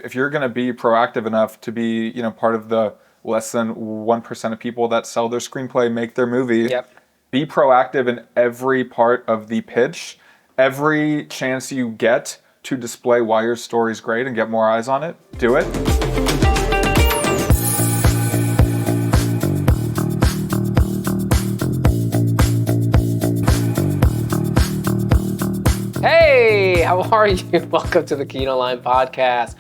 If you're going to be proactive enough to be, part of the less than 1% of people that sell their screenplay, make their movie, be proactive in every part of the pitch, every chance you get to display why your story's great and get more eyes on it, do it. Hey, how are you? Welcome to the Kinolime Podcast.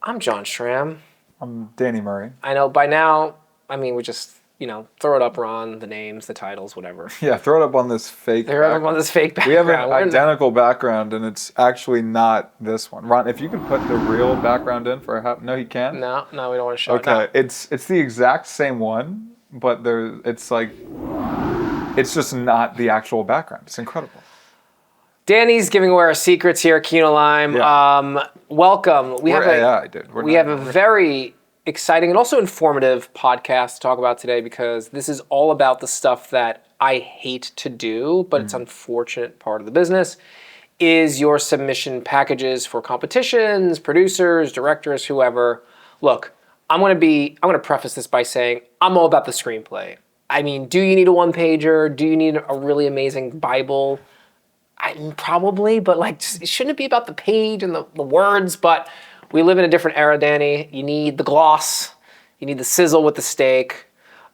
I'm John Schramm. I'm Danny Murray. I know by now, we just, throw it up, Ron, the names, the titles, whatever. Yeah, throw it up on this fake background. We have an identical background, and it's actually not this one. Ron, if you could put the real background in for no, he can't? No, we don't want to show it. Okay, it's the exact same one, but it's just not the actual background. It's incredible. Danny's giving away our secrets here at Kinolime. Yeah. Welcome. We have a very exciting and also informative podcast to talk about today, because this is all about the stuff that I hate to do, but it's an unfortunate part of the business, is your submission packages for competitions, producers, directors, whoever. Look, I'm going to preface this by saying I'm all about the screenplay. Do you need a one-pager? Do you need a really amazing Bible? Probably, but shouldn't it be about the page and the words? But we live in a different era, Danny. You need the gloss. You need the sizzle with the steak.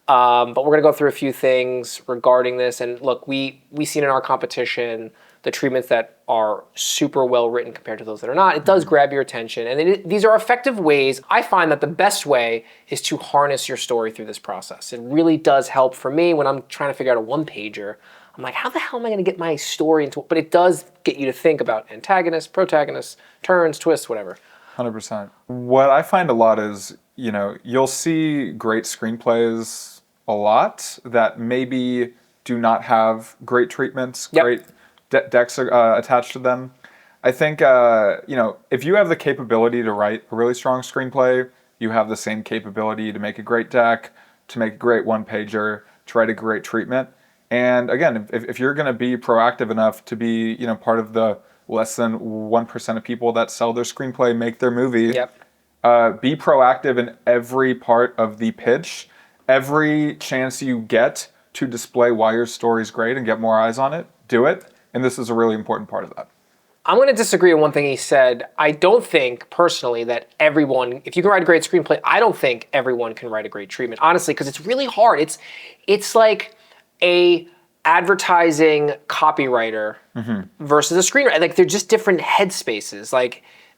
But we're going to go through a few things regarding this. And look, we seen in our competition the treatments that are super well written compared to those that are not. It does grab your attention. And these are effective ways. I find that the best way is to harness your story through this process. It really does help for me when I'm trying to figure out a one-pager. I'm like, how the hell am I going to get my story into it? But it does get you to think about antagonists, protagonists, turns, twists, whatever. 100%. What I find a lot is, you'll see great screenplays a lot that maybe do not have great treatments, great decks attached to them. I think, if you have the capability to write a really strong screenplay, you have the same capability to make a great deck, to make a great one-pager, to write a great treatment. And again, if you're going to be proactive enough to be, part of the less than 1% of people that sell their screenplay, make their movie, be proactive in every part of the pitch, every chance you get to display why your story's great and get more eyes on it, do it. And this is a really important part of that. I'm going to disagree on one thing he said. I don't think, personally, that everyone, if you can write a great screenplay, I don't think everyone can write a great treatment, honestly, because it's really hard. It's like a advertising copywriter versus a screenwriter. They're just different headspaces.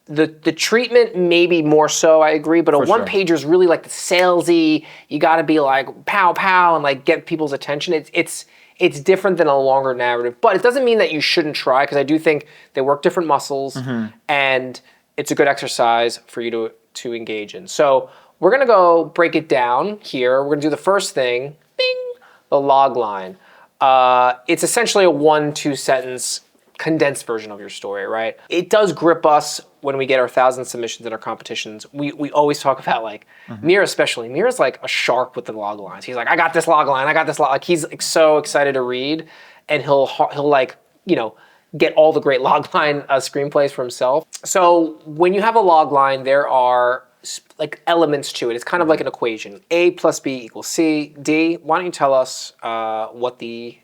The treatment maybe more so, I agree, but a one-pager is really the salesy. You got to be pow pow and get people's attention. It's different than a longer narrative, but it doesn't mean that you shouldn't try, because I do think they work different muscles, and it's a good exercise for you to engage in. So we're gonna go break it down here. We're gonna do the first thing, bing, the logline. It's essentially a 1-2 sentence condensed version of your story, right? It does grip us when we get our 1,000 submissions in our competitions. We always talk about Mir especially. Mir's like a shark with the log lines. He's like, I got this log line, I got this log. He's so excited to read, and he'll get all the great log line screenplays for himself. So when you have a log line, there are elements to it. It's kind of like an equation. A plus B equals C. D, why don't you tell us what the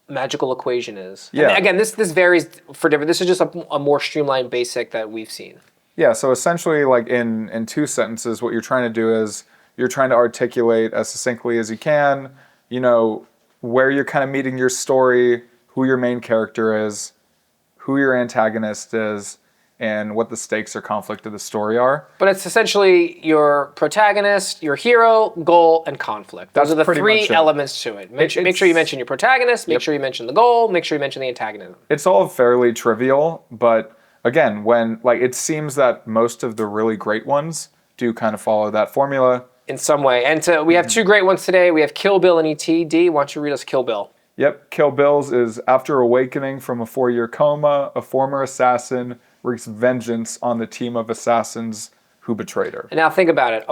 magical equation is? Yeah. And again, this varies for different. This is just a more streamlined basic that we've seen. Yeah, so essentially in 2 sentences, what you're trying to do is you're trying to articulate as succinctly as you can, where you're kind of meeting your story, who your main character is, who your antagonist is, and what the stakes or conflict of the story are. But it's essentially your protagonist, your hero, goal, and conflict. Those are the 3 elements to it. Make sure you mention your protagonist, make sure you mention the goal, make sure you mention the antagonism. It's all fairly trivial, but again, when it seems that most of the really great ones do kind of follow that formula. In some way. And we have 2 great ones today. We have Kill Bill and E.T. D, why don't you read us Kill Bill? Yep, Kill Bill's is after awakening from a 4-year coma, a former assassin wreaks vengeance on the team of assassins who betrayed her. And now think about it.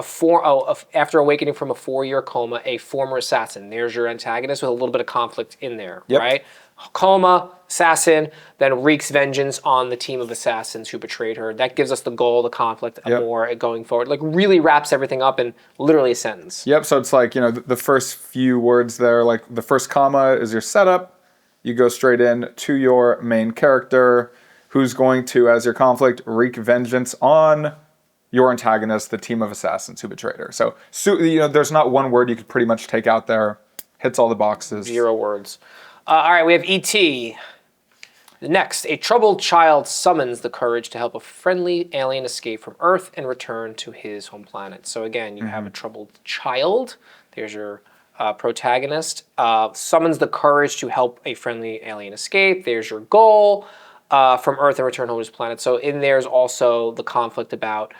After awakening from a 4-year coma, a former assassin. There's your antagonist with a little bit of conflict in there, right? coma, assassin, then wreaks vengeance on the team of assassins who betrayed her. That gives us the goal, the conflict, more going forward. Like really wraps everything up in literally a sentence. Yep. So it's like, the first few words there, like the first comma is your setup. You go straight in to your main character who's going to, as your conflict, wreak vengeance on your antagonist, the team of assassins who betrayed her. So there's not one word you could pretty much take out there. Hits all the boxes. 0 words. All right, we have E.T. Next, a troubled child summons the courage to help a friendly alien escape from Earth and return to his home planet. So again, you have a troubled child. There's your protagonist. Summons the courage to help a friendly alien escape. There's your goal from Earth and return home to his planet. So in there's also the conflict about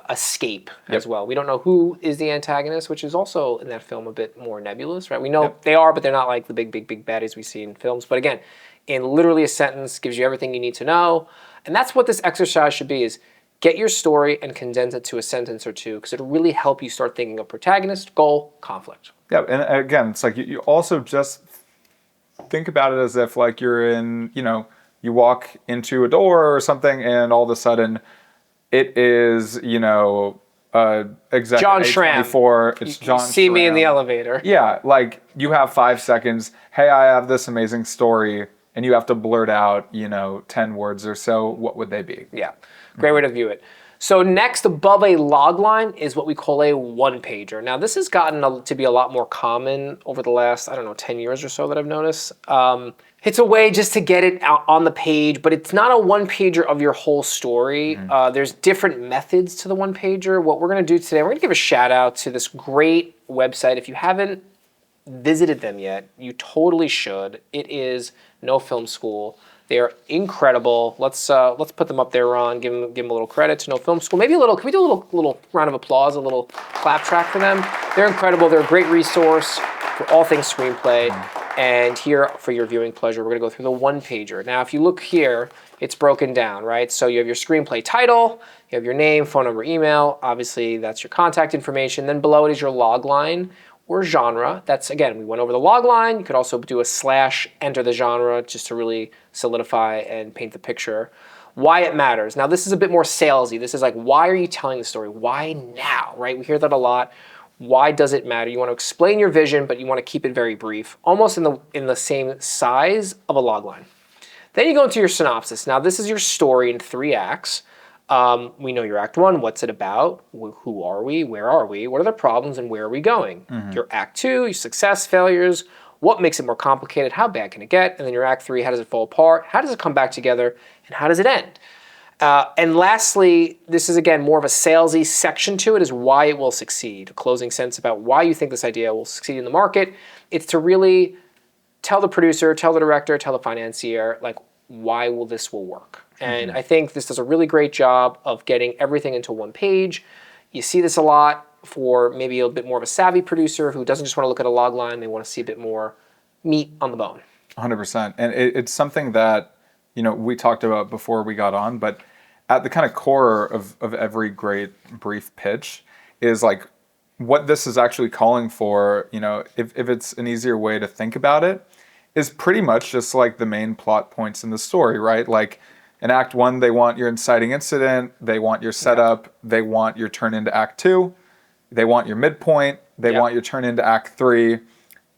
escape as well. We don't know who is the antagonist, which is also in that film a bit more nebulous, right? We know they are, but they're not like the big baddies we see in films. But again, in literally a sentence, gives you everything you need to know. And that's what this exercise should be, is get your story and condense it to a sentence or two, because it'll really help you start thinking of protagonist, goal, conflict. Yeah, and again, it's like you also just think about it as if like you're in, you walk into a door or something and all of a sudden it is, executive John Schramm. It's John Schramm. See me in the elevator. Yeah, like you have 5 seconds. Hey, I have this amazing story, and you have to blurt out, 10 words or so. What would they be? Yeah, great way to view it. So next, above a logline is what we call a one-pager. Now, this has gotten to be a lot more common over the last, 10 years or so that I've noticed. It's a way just to get it out on the page, but it's not a one-pager of your whole story. There's different methods to the one-pager. What we're going to do today, we're going to give a shout-out to this great website. If you haven't visited them yet, you totally should. It is No Film School. They are incredible. Let's put them up there, Ron. Give them a little credit to No Film School. Maybe a little. Can we do a little round of applause, a little clap track for them? They're incredible. They're a great resource for all things screenplay. And here, for your viewing pleasure, we're going to go through the one-pager. Now, if you look here, it's broken down, right? So you have your screenplay title, you have your name, phone number, email. Obviously, that's your contact information. Then below it is your log line or genre. That's, again, we went over the log line. You could also do a / enter the genre just to really solidify and paint the picture. Why it matters. Now, this is a bit more salesy. This is like, why are you telling the story? Why now, right? We hear that a lot. Why does it matter? You want to explain your vision, but you want to keep it very brief, almost in the same size of a log line. Then you go into your synopsis. Now, this is your story in 3 acts. We know your act 1, what's it about? Who are we? Where are we? What are the problems and where are we going? Your act 2, your success, failures, what makes it more complicated? How bad can it get? And then your act 3, how does it fall apart? How does it come back together? And how does it end? And lastly, this is again more of a salesy section to it, is why it will succeed. A closing sentence about why you think this idea will succeed in the market. It's to really tell the producer, tell the director, tell the financier, like, why this will work. And I think this does a really great job of getting everything into one page. You see this a lot for maybe a bit more of a savvy producer who doesn't just want to look at a log line, they want to see a bit more meat on the bone. 100%. And it's something that, we talked about before we got on, but at the kind of core of every great brief pitch is like what this is actually calling for, if it's an easier way to think about it, is pretty much just like the main plot points in the story, right? Like in Act 1, they want your inciting incident, they want your setup, they want your turn into Act 2, they want your midpoint, they want your turn into Act 3,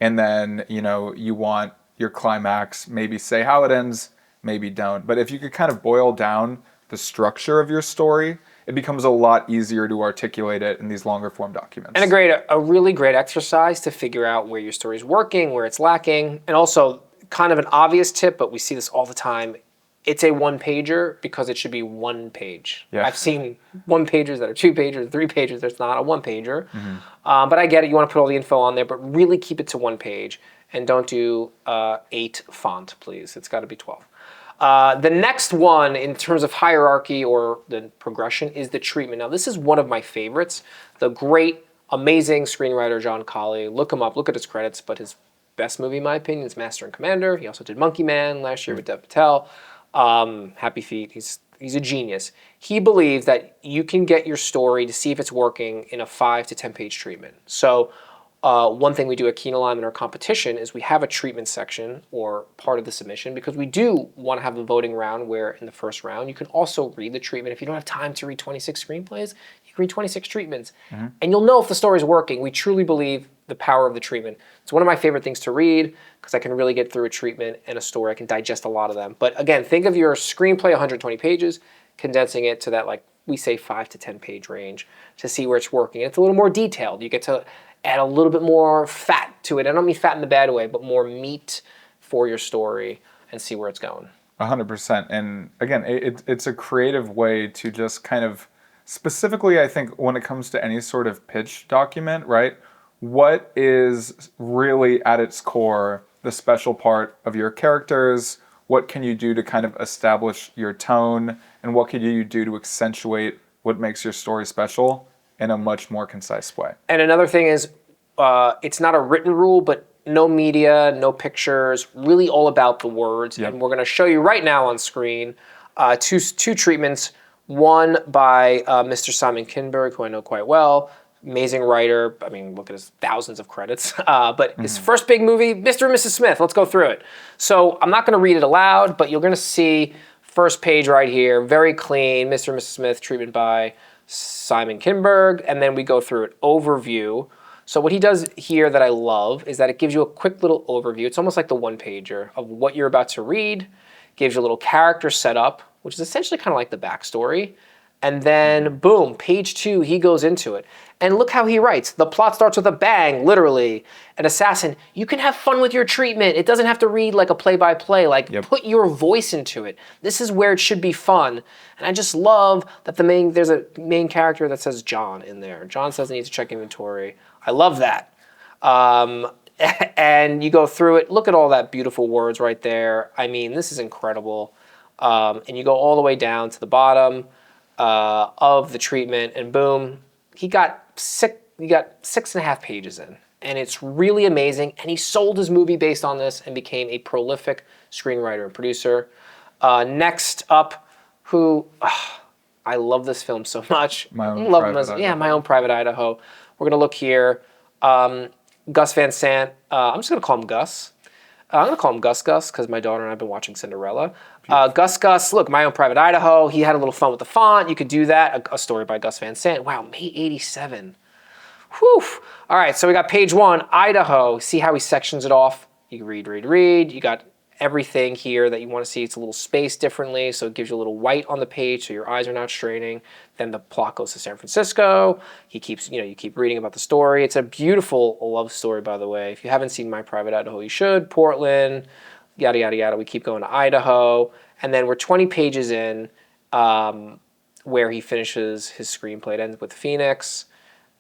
and then, you want your climax, maybe say how it ends, maybe don't. But if you could kind of boil down the structure of your story, it becomes a lot easier to articulate it in these longer form documents. And a really great exercise to figure out where your story is working, where it's lacking, and also kind of an obvious tip, but we see this all the time. It's a one-pager because it should be one page. Yeah. I've seen one-pagers that are 2 pages, 3 pages. There's not a one-pager. But I get it. You want to put all the info on there, but really keep it to 1 page. And don't do 8 font, please. It's got to be 12. The next one in terms of hierarchy or the progression is the treatment. Now, this is one of my favorites. The great, amazing screenwriter John Colley. Look him up. Look at his credits. But his best movie, in my opinion, is Master and Commander. He also did Monkey Man last year with Dev Patel. Happy Feet. He's a genius. He believes that you can get your story to see if it's working in a 5 to 10 page treatment. So one thing we do at Kinolime in our competition is we have a treatment section or part of the submission because we do want to have a voting round where in the first round you can also read the treatment. If you don't have time to read 26 screenplays, you can read 26 treatments. And you'll know if the story is working. We truly believe the power of the treatment. It's one of my favorite things to read because I can really get through a treatment and a story. I can digest a lot of them. But again, think of your screenplay, 120 pages, condensing it to that, like we say, 5 to 10 page range to see where it's working. It's a little more detailed. You get to add a little bit more fat to it. I don't mean fat in the bad way, but more meat for your story and see where it's going. 100%. And again, it's a creative way to just kind of, specifically, I think, when it comes to any sort of pitch document, right? What is really at its core the special part of your characters? What can you do to kind of establish your tone? And what can you do to accentuate what makes your story special in a much more concise way? And another thing is, it's not a written rule, but no media, no pictures, really all about the words. Yep. And we're going to show you right now on screen two treatments. One by Mr. Simon Kinberg, who I know quite well. Amazing writer. I mean, look at his thousands of credits. But his first big movie, Mr. and Mrs. Smith. Let's go through it. So I'm not going to read it aloud, but you're going to see first page right here, very clean, Mr. and Mrs. Smith, treatment by Simon Kinberg. And then we go through it, overview. So what he does here that I love is that it gives you a quick little overview. It's almost like the one-pager of what you're about to read. Gives you a little character setup, which is essentially kind of like the backstory. And then, boom, page 2, he goes into it. And look how he writes. The plot starts with a bang, literally. An assassin. You can have fun with your treatment. It doesn't have to read like a play-by-play. Like, put your voice into it. This is where it should be fun. And I just love that there's a main character that says John in there. John says he needs to check inventory. I love that. And you go through it. Look at all that beautiful words right there. I mean, this is incredible. And you go all the way down to the bottom of the treatment, and boom, he got 6.5 pages in. And it's really amazing. And he sold his movie based on this and became a prolific screenwriter and producer. Next up, I love this film so much. My Own Private Idaho. We're going to look here. Gus Van Sant. I'm just going to call him Gus. I'm going to call him Gus because my daughter and I have been watching Cinderella. Gus, look, My Own Private Idaho. He had a little fun with the font. You could do that. A story by Gus Van Sant. Wow, May 87. Whew. All right, so we got page 1, Idaho. See how he sections it off? You can read. You got everything here that you want to see. It's a little spaced differently, so it gives you a little white on the page so your eyes are not straining. Then the plot goes to San Francisco. You keep reading about the story. It's a beautiful love story, by the way. If you haven't seen My Private Idaho, you should. Portland, yada, yada, yada. We keep going to Idaho. And then we're 20 pages in where he finishes his screenplay. It ends with Phoenix.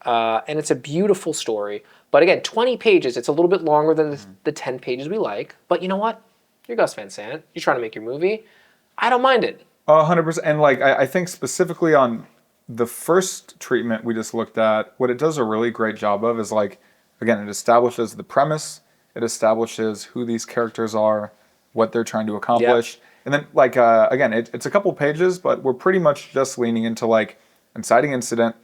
And it's a beautiful story. But again, 20 pages. It's a little bit longer than the 10 pages we like. But you know what? You're Gus Van Sant. You're trying to make your movie. I don't mind it. 100%. And like, I think specifically on the first treatment we just looked at, what it does a really great job of is, like, again, it establishes the premise. It establishes who these characters are, what they're trying to accomplish. Yep. And then, like, again, it's a couple pages, but we're pretty much just leaning into, like, inciting incident,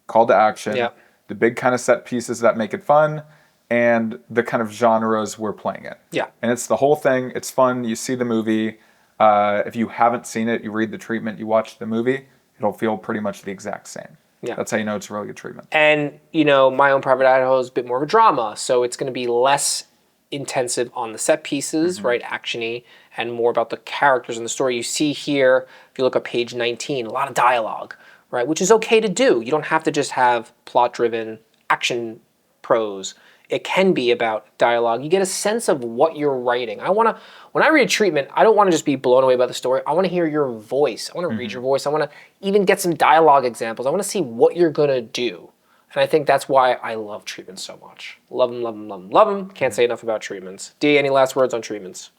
call to action, the big kind of set pieces that make it fun, and the kind of genres we're playing it. Yeah. And it's the whole thing. It's fun. You see the movie. If you haven't seen it, you read the treatment, you watch the movie, it'll feel pretty much the exact same. Yeah. That's how you know it's a really good treatment. And, My Own Private Idaho is a bit more of a drama, so it's going to be less intensive on the set pieces, right, action-y, and more about the characters in the story. You see here, if you look at page 19, a lot of dialogue, right, which is okay to do. You don't have to just have plot-driven action prose. It can be about dialogue. You get a sense of what you're writing. When I read a treatment, I don't want to just be blown away by the story. I want to hear your voice. I want to read your voice. I want to even get some dialogue examples. I want to see what you're going to do. And I think that's why I love treatments so much. Love them, love them, love them, love them. Can't say enough about treatments. D, any last words on treatments?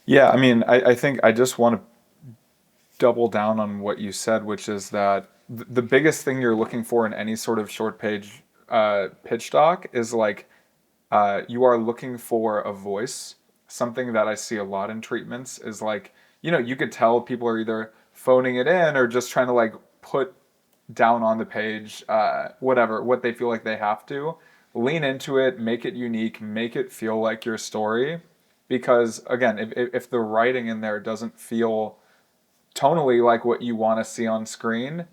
Yeah, I mean, I think I just want to double down on what you said, which is that the biggest thing you're looking for in any sort of short page pitch doc is, like, you are looking for a voice. Something that I see a lot in treatments is, like, you could tell people are either phoning it in or just trying to, like, put down on the page what they feel like they have to. lean into it, make it unique, make it feel like your story. Because again, if the writing in there doesn't feel tonally like what you want to see on screen,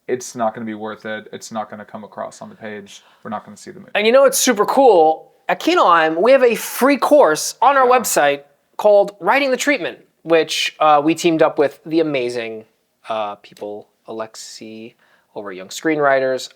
it's not going to be worth it. It's not going to come across on the page. We're not going to see the movie. And you know what's super cool? At Kinolime, we have a free course on our website called Writing the Treatment, which we teamed up with the amazing people, Alexi over at Young Screenwriters,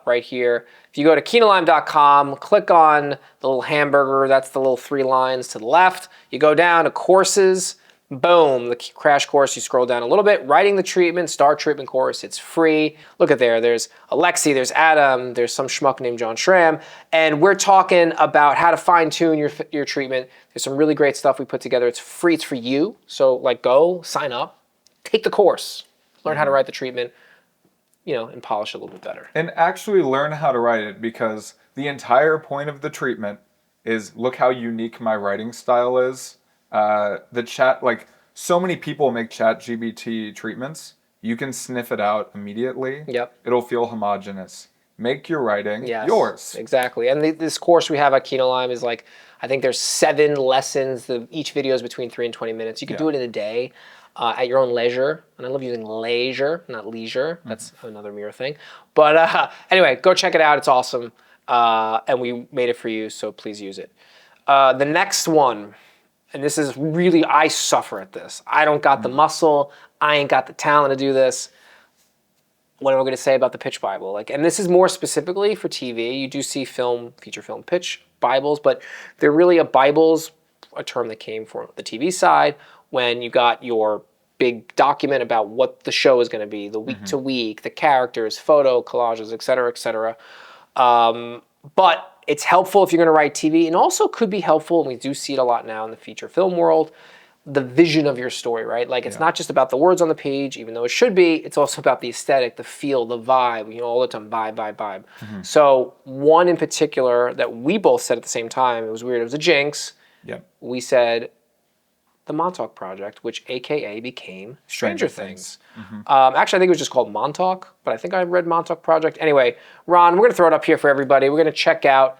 right here. If you go to kinolime.com, click on the little hamburger, that's the little 3 lines to the left. You go down to courses, boom, the crash course, you scroll down a little bit, Writing the Treatment, Star Treatment course, it's free. Look at there's Alexi, there's Adam, there's some schmuck named John Schramm, and we're talking about how to fine tune your treatment. There's some really great stuff we put together. It's free, it's for you. So like go, sign up, take the course, learn how to write the treatment, and polish it a little bit better. And actually learn how to write it, because the entire point of the treatment is look how unique my writing style is. The chat, like so many people make ChatGPT treatments. You can sniff it out immediately. Yep. It'll feel homogenous. Make your writing yours. Exactly. And this course we have at Kinolime is like, I think there's 7 lessons. Each video is between 3 and 20 minutes. You can do it in a day at your own leisure. And I love using leisure, not leisure. That's another mirror thing. But anyway, go check it out. It's awesome. And we made it for you, so please use it. The next one, and this is really, I suffer at this. I don't got the muscle. I ain't got the talent to do this. What am I going to say about the pitch Bible? And this is more specifically for TV. You do see feature film pitch Bibles, but they're really Bible's a term that came from the TV side when you got your big document about what the show is going to be, the week to week, the characters, photo collages, et cetera, et cetera. But it's helpful if you're going to write TV, and also could be helpful, and we do see it a lot now in the feature film world, the vision of your story, right? It's not just about the words on the page, even though it should be, it's also about the aesthetic, the feel, the vibe, all the time, vibe. So one in particular that we both said at the same time, it was weird, it was a jinx. Yep. We said the Montauk Project, which AKA became Stranger Things. Actually, I think it was just called Montauk, but I think I read Montauk Project. Anyway, Ron, we're going to throw it up here for everybody. We're going to check out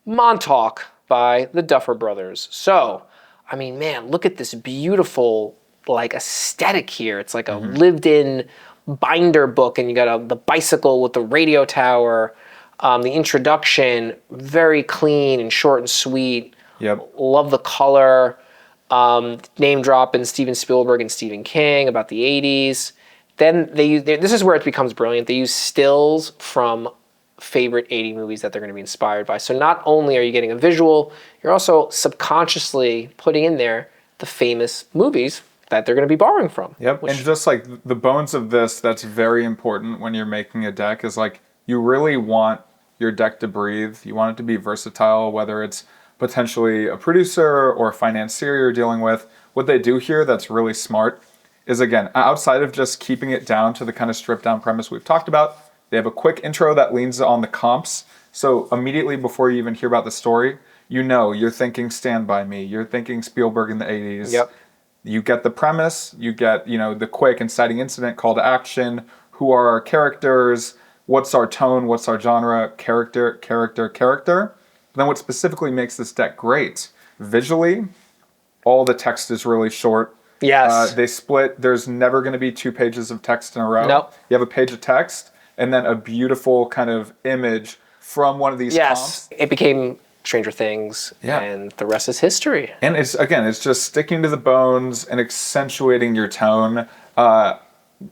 Montauk by the Duffer Brothers. So, I mean, man, look at this beautiful, aesthetic here. It's like a lived-in binder book, and you got the bicycle with the radio tower, the introduction, very clean and short and sweet. Yep. Love the color. Name dropping Steven Spielberg and Stephen King about the 80s. Then this is where it becomes brilliant. They use stills from favorite 80 movies that they're going to be inspired by. So not only are you getting a visual, you're also subconsciously putting in there the famous movies that they're going to be borrowing from. Yep. And just the bones of this, that's very important when you're making a deck, is you really want your deck to breathe. You want it to be versatile, whether it's potentially a producer or a financier you're dealing with. What they do here that's really smart is, again, outside of just keeping it down to the kind of stripped down premise we've talked about, they have a quick intro that leans on the comps. So immediately before you even hear about the story, you're thinking Stand By Me, you're thinking Spielberg in the 80s. Yep. You get the premise, you get, the quick inciting incident, call to action, who are our characters, what's our tone, what's our genre, character. Then what specifically makes this deck great, visually, all the text is really short. Yes. They split. There's never going to be 2 pages of text in a row. Nope. You have a page of text and then a beautiful kind of image from one of these comps. It became Stranger Things, and the rest is history. And it's just sticking to the bones and accentuating your tone.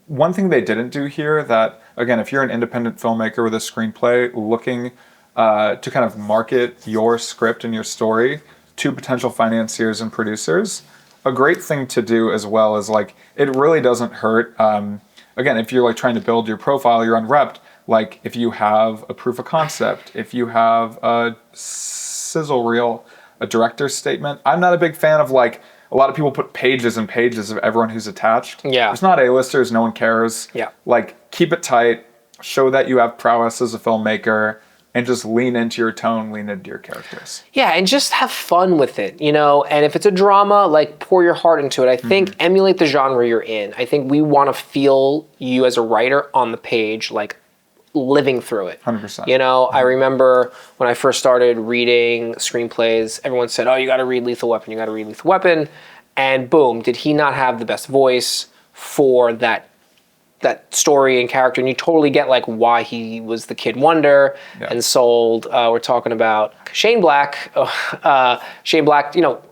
One thing they didn't do here that, again, if you're an independent filmmaker with a screenplay looking to kind of market your script and your story to potential financiers and producers, a great thing to do as well is it really doesn't hurt. Again, if you're trying to build your profile, you're unrepped. If you have a proof of concept, if you have a sizzle reel, a director's statement. I'm not a big fan of a lot of people put pages and pages of everyone who's attached. Yeah. There's not A-listers, no one cares. Yeah. Keep it tight, show that you have prowess as a filmmaker, and just lean into your tone, lean into your characters. Yeah, and just have fun with it, And if it's a drama, pour your heart into it. I think emulate the genre you're in. I think we want to feel you as a writer on the page, living through it. 100%. You know, I remember when I first started reading screenplays, everyone said, oh, you got to read Lethal Weapon, you got to read Lethal Weapon. And boom, did he not have the best voice for that story and character? And you totally get like why he was the Kid Wonder and sold. We're talking about Shane Black. Shane Black, you know,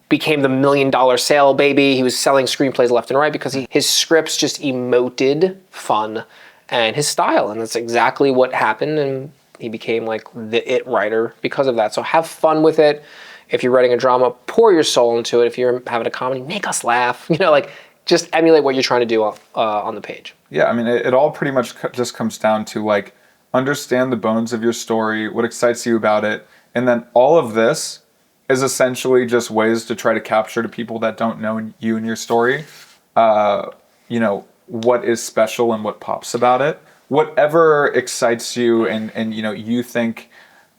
became the $1 million sale baby. He was selling screenplays left and right because his scripts just emoted fun and his style. And that's exactly what happened. And he became like the it writer because of that. So have fun with it. If you're writing a drama, pour your soul into it. If you're having a comedy, make us laugh. You know, like just emulate what you're trying to do on the page. Yeah, I mean, it all pretty much just comes down to like, understand the bones of your story, what excites you about it. And then all of this is essentially just ways to try to capture to people that don't know you and your story, you know, what is special and what pops about it. Whatever excites you and you know, you think,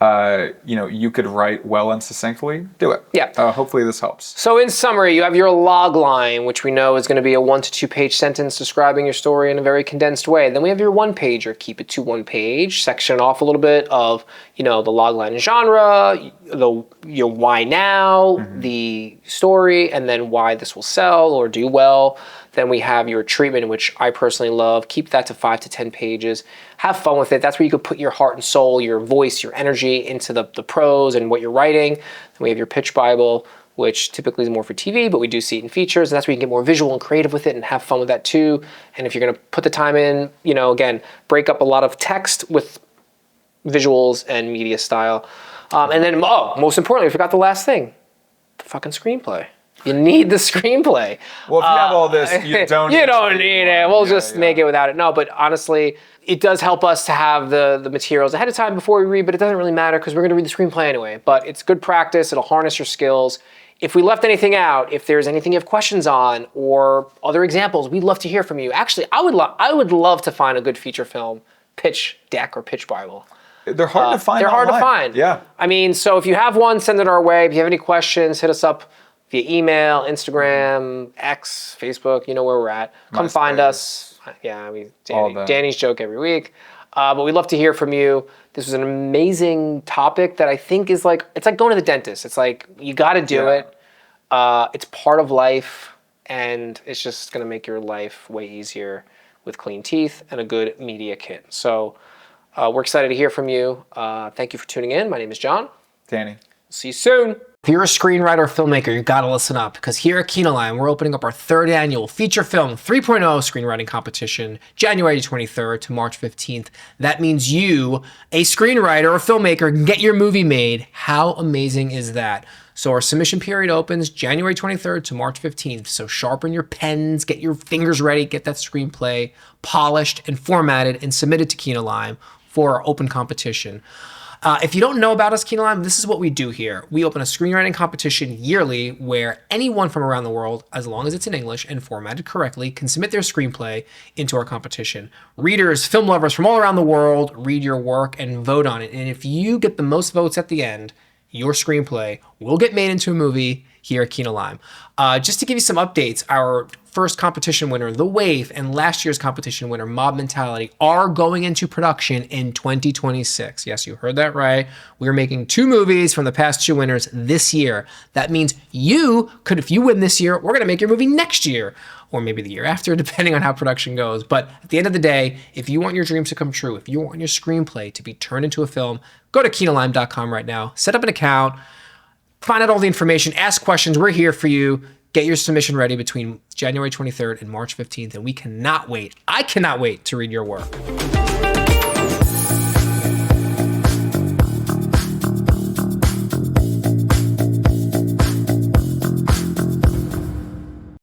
you know, you could write well and succinctly, do it. Yeah. Hopefully this helps. So in summary, you have your log line, which we know is going to be a 1 to 2 page sentence describing your story in a very condensed way. Then we have your 1 pager, keep it to 1 page, section off a little bit of, you know, the log line genre, your why now, the story, and then why this will sell or do well. Then we have your treatment, which I personally love. Keep that to 5 to 10 pages. Have fun with it. That's where you could put your heart and soul, your voice, your energy into the prose and what you're writing. Then we have your pitch Bible, which typically is more for TV, but we do see it in features. And that's where you can get more visual and creative with it and have fun with that too. And if you're going to put the time in, you know, again, break up a lot of text with visuals and media style. And then, most importantly, we forgot the last thing, the fucking screenplay. You need the screenplay. Well, if you have all this, you don't need it. We'll just make it without it. No, but honestly, it does help us to have the materials ahead of time before we read, but it doesn't really matter because we're going to read the screenplay anyway. But it's good practice. It'll harness your skills. If we left anything out, if there's anything you have questions on or other examples, we'd love to hear from you. Actually, I would love to find a good feature film pitch deck or pitch Bible. They're hard to find. They're hard to find. Yeah. I mean, so if you have one, send it our way. If you have any questions, hit us up via email, Instagram, X, Facebook, you know where we're at. Come find us. Yeah, Danny's joke every week. But we'd love to hear from you. This was an amazing topic that I think is like, it's like going to the dentist. It's like, you got to do it. It's part of life, and it's just going to make your life way easier with clean teeth and a good media kit. So we're excited to hear from you. Thank you for tuning in. My name is John. Danny. See you soon. If you're a screenwriter or filmmaker, you've got to listen up because here at Kinolime, we're opening up our 3rd annual Feature Film 3.0 screenwriting competition, January 23rd to March 15th. That means you, a screenwriter or filmmaker, can get your movie made. How amazing is that? So our submission period opens January 23rd to March 15th. So sharpen your pens, get your fingers ready, get that screenplay polished and formatted and submitted to Kinolime for our open competition. If you don't know about us, Kinolime, this is what we do here. We open a screenwriting competition yearly where anyone from around the world, as long as it's in English and formatted correctly, can submit their screenplay into our competition. Readers, film lovers from all around the world read your work and vote on it. And if you get the most votes at the end, your screenplay will get made into a movie here at Kinolime. Just to give you some updates, our first competition winner, The Wave, and last year's competition winner, Mob Mentality, are going into production in 2026. Yes, you heard that right. We're making 2 movies from the past 2 winners this year. That means you could, if you win this year, we're going to make your movie next year, or maybe the year after, depending on how production goes. But at the end of the day, if you want your dreams to come true, if you want your screenplay to be turned into a film, go to kinolime.com right now, set up an account, find out all the information, ask questions. We're here for you. Get your submission ready between January 23rd and March 15th, and we cannot wait. I cannot wait to read your work.